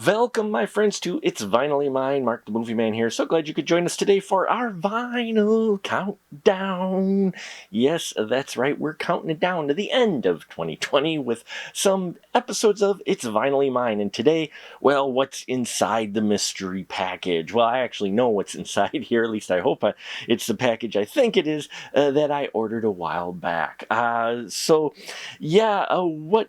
Welcome, my friends, to It's Vinylly Mine. Mark the Movie Man here. So glad you could join us today for our vinyl countdown. Yes, that's right. We're counting it down to the end of 2020 with some episodes of It's Vinylly Mine. And today, well, what's inside the mystery package? Well, I actually know what's inside here. At least I hope it's the package I think it is that I ordered a while back. What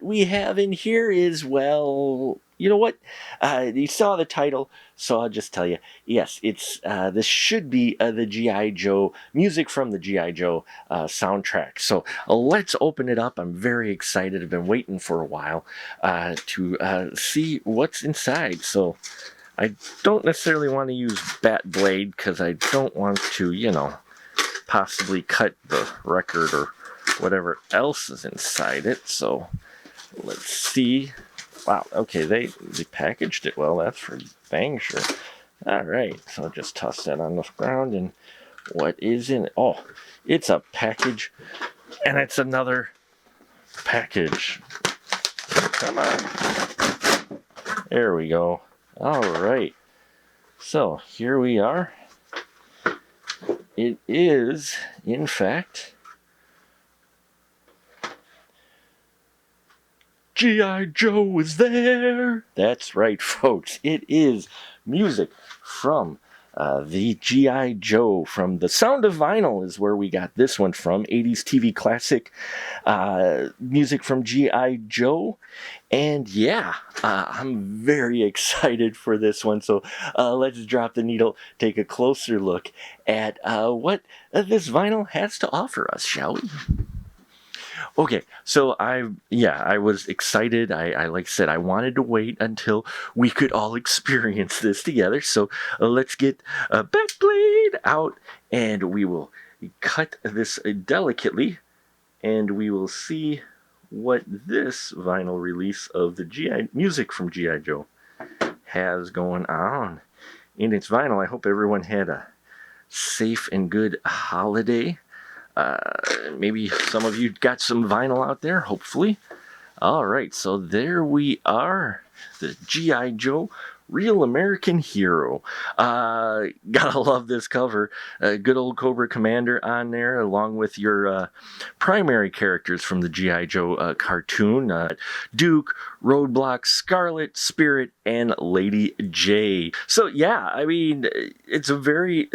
we have in here is, well, you know what? You saw the title, so I'll just tell you. Yes, this should be the G.I. Joe music from the G.I. Joe soundtrack. So let's open it up. I'm very excited. I've been waiting for a while to see what's inside. So I don't necessarily want to use Bat Blade because I don't want to, possibly cut the record or whatever else is inside it. So let's see. Wow, okay, they packaged it well, that's for dang sure. Alright, so I'll just toss that on the ground, and what is in it? Oh, it's a package, and it's another package. Come on. There we go. Alright, so here we are. It is, in fact, G.I. Joe is there! That's right, folks. It is music from the G.I. Joe. From The Sound of Vinyl is where we got this one from. 80s TV classic music from G.I. Joe. And yeah, I'm very excited for this one. So let's drop the needle, take a closer look at what this vinyl has to offer us, shall we? Okay, so I was excited. I like I said, I wanted to wait until we could all experience this together. So let's get Bat Blade out, and we will cut this delicately, and we will see what this vinyl release of the GI music from G.I. Joe has going on in its vinyl. I hope everyone had a safe and good holiday. Maybe some of you got some vinyl out there, hopefully. Alright, so there we are. The G.I. Joe Real American Hero. Gotta love this cover. Good old Cobra Commander on there, along with your primary characters from the G.I. Joe cartoon. Duke, Roadblock, Scarlet, Spirit, and Lady J. So yeah, I mean, it's a very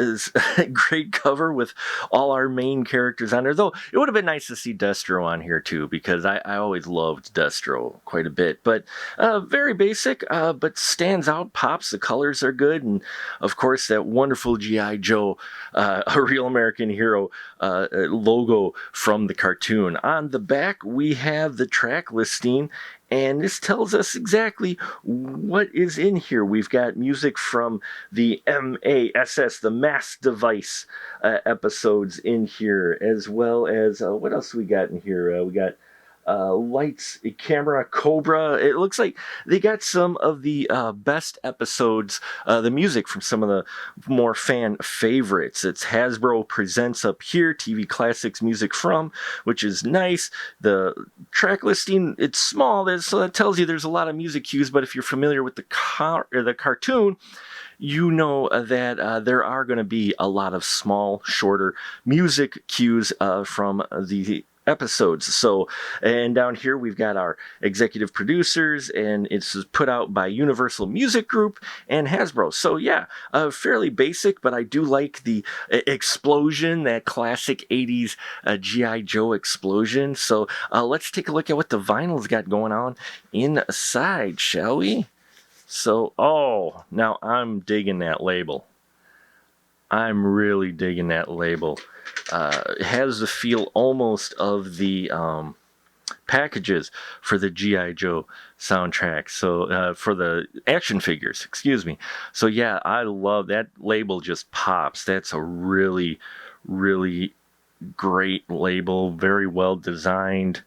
great cover with all our main characters on there. Though it would have been nice to see Destro on here too, because I always loved Destro quite a bit. But very basic, but stands out. Pops, the colors are good, and of course that wonderful G.I. Joe, a Real American Hero logo from the cartoon. On the back we have the track listing, and this tells us exactly what is in here. We've got music from the MASS, the Mass Device episodes in here, as well as what else we got in here? We got Lights, Camera, Cobra. It looks like they got some of the best episodes, the music from some of the more fan favorites. It's Hasbro Presents up here, TV Classics music from, which is nice. The track listing, it's small, so that tells you there's a lot of music cues, but if you're familiar with the cartoon, you know that there are going to be a lot of small, shorter music cues from the episodes. So, and down here we've got our executive producers, and it's put out by Universal Music Group and Hasbro. So yeah, fairly basic, but I do like the explosion, that classic 80s G.I. Joe explosion. So let's take a look at what the vinyl's got going on inside, shall we? So, oh, now I'm digging that label. I'm really digging that label. It has the feel almost of the packages for the G.I. Joe soundtrack. So for the action figures, excuse me. So yeah, I love that label, just pops. That's a really, really great label. Very well designed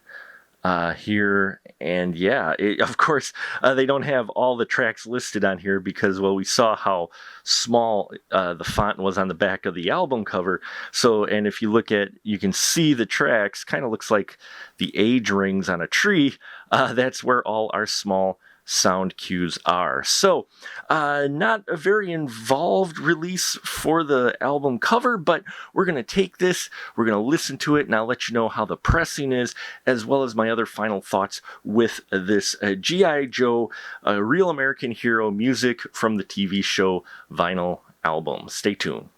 here. And yeah, of course, they don't have all the tracks listed on here because, well, we saw how small the font was on the back of the album cover. So, and if you look at, you can see the tracks, kind of looks like the age rings on a tree. That's where all our small sound cues are. So, not a very involved release for the album cover, but we're going to take this, we're going to listen to it, and I'll let you know how the pressing is, as well as my other final thoughts with this G.I. Joe Real American Hero music from the TV show vinyl album. Stay tuned.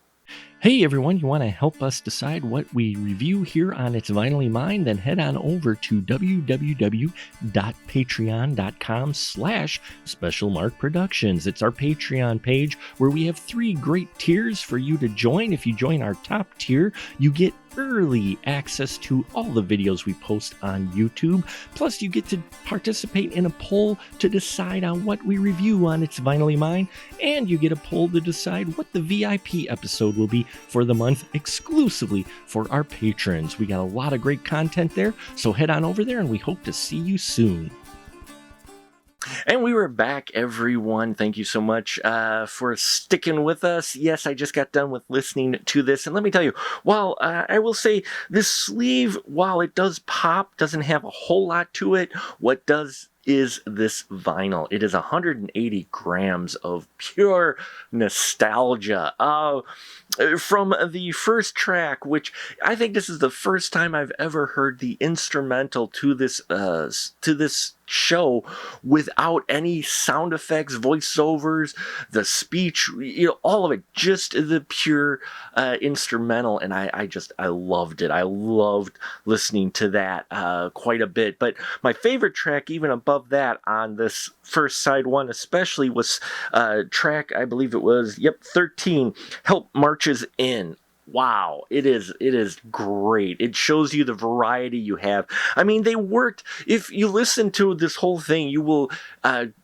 Hey everyone, you want to help us decide what we review here on It's Vinylly Mine? Then head on over to www.patreon.com/SpecialMarkProductions. It's our Patreon page where we have 3 great tiers for you to join. If you join our top tier, you get early access to all the videos we post on YouTube. Plus, you get to participate in a poll to decide on what we review on It's Vinylly Mine, and you get a poll to decide what the VIP episode will be for the month exclusively for our patrons. We got a lot of great content there, so head on over there and we hope to see you soon. And we were back, everyone. Thank you so much for sticking with us. Yes, I just got done with listening to this. And let me tell you, while I will say this sleeve, while it does pop, doesn't have a whole lot to it, what does is this vinyl. It is 180 grams of pure nostalgia. From the first track, which I think this is the first time I've ever heard the instrumental to this show without any sound effects, voiceovers, the speech, all of it, just the pure instrumental. And I loved it. I loved listening to that quite a bit. But my favorite track, even above that on this first side one especially, was track, I believe it was, 13, Help Marches In. Wow, it is great. It shows you the variety you have. I mean, they worked. If you listen to this whole thing, you will,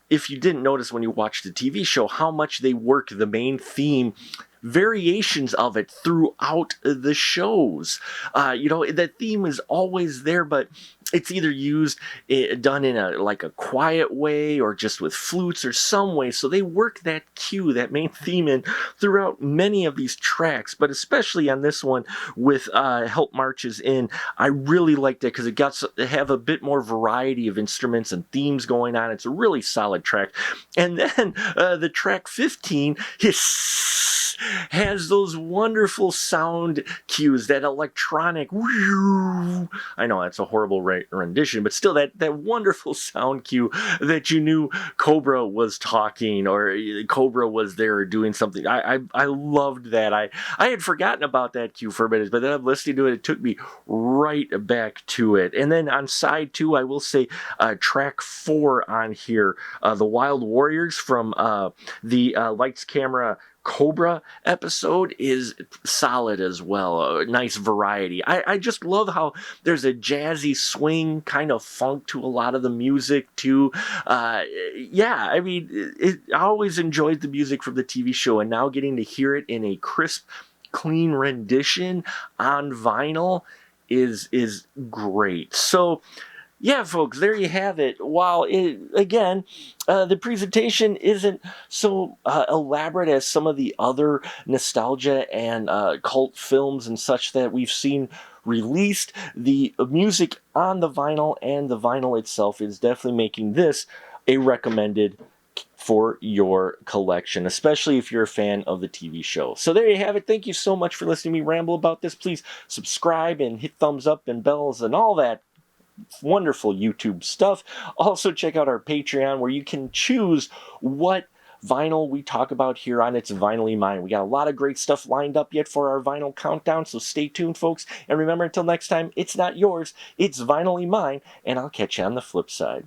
if you didn't notice when you watched the TV show, how much they work the main theme, variations of it throughout the shows. That theme is always there, but it's either done in a quiet way or just with flutes or some way. So they work that cue, that main theme, in throughout many of these tracks, but especially on this one with Help Marches In. I really liked it because it got to have a bit more variety of instruments and themes going on. It's a really solid track. And then the track 15 has those wonderful sound cues, that electronic, I know that's a horrible rendition, but still that wonderful sound cue that you knew Cobra was talking or Cobra was there doing something. I loved that. I had forgotten about that cue for a minute, but then I'm listening to it. It took me right back to it. And then on side 2, I will say track 4 on here, The Wild Warriors from the Lights Camera Cobra episode, is solid as well. A nice variety. I just love how there's a jazzy swing kind of funk to a lot of the music too. I always enjoyed the music from the TV show, and now getting to hear it in a crisp, clean rendition on vinyl is great. So yeah, folks, there you have it. While the presentation isn't so elaborate as some of the other nostalgia and cult films and such that we've seen released, the music on the vinyl and the vinyl itself is definitely making this a recommended for your collection, especially if you're a fan of the TV show. So there you have it. Thank you so much for listening to me ramble about this. Please subscribe and hit thumbs up and bells and all that wonderful YouTube stuff. Also check out our Patreon where you can choose what vinyl we talk about here on It's Vinylly Mine. We got a lot of great stuff lined up yet for our vinyl countdown, so stay tuned, folks. And remember, until next time, it's not yours, it's Vinylly Mine, and I'll catch you on the flip side.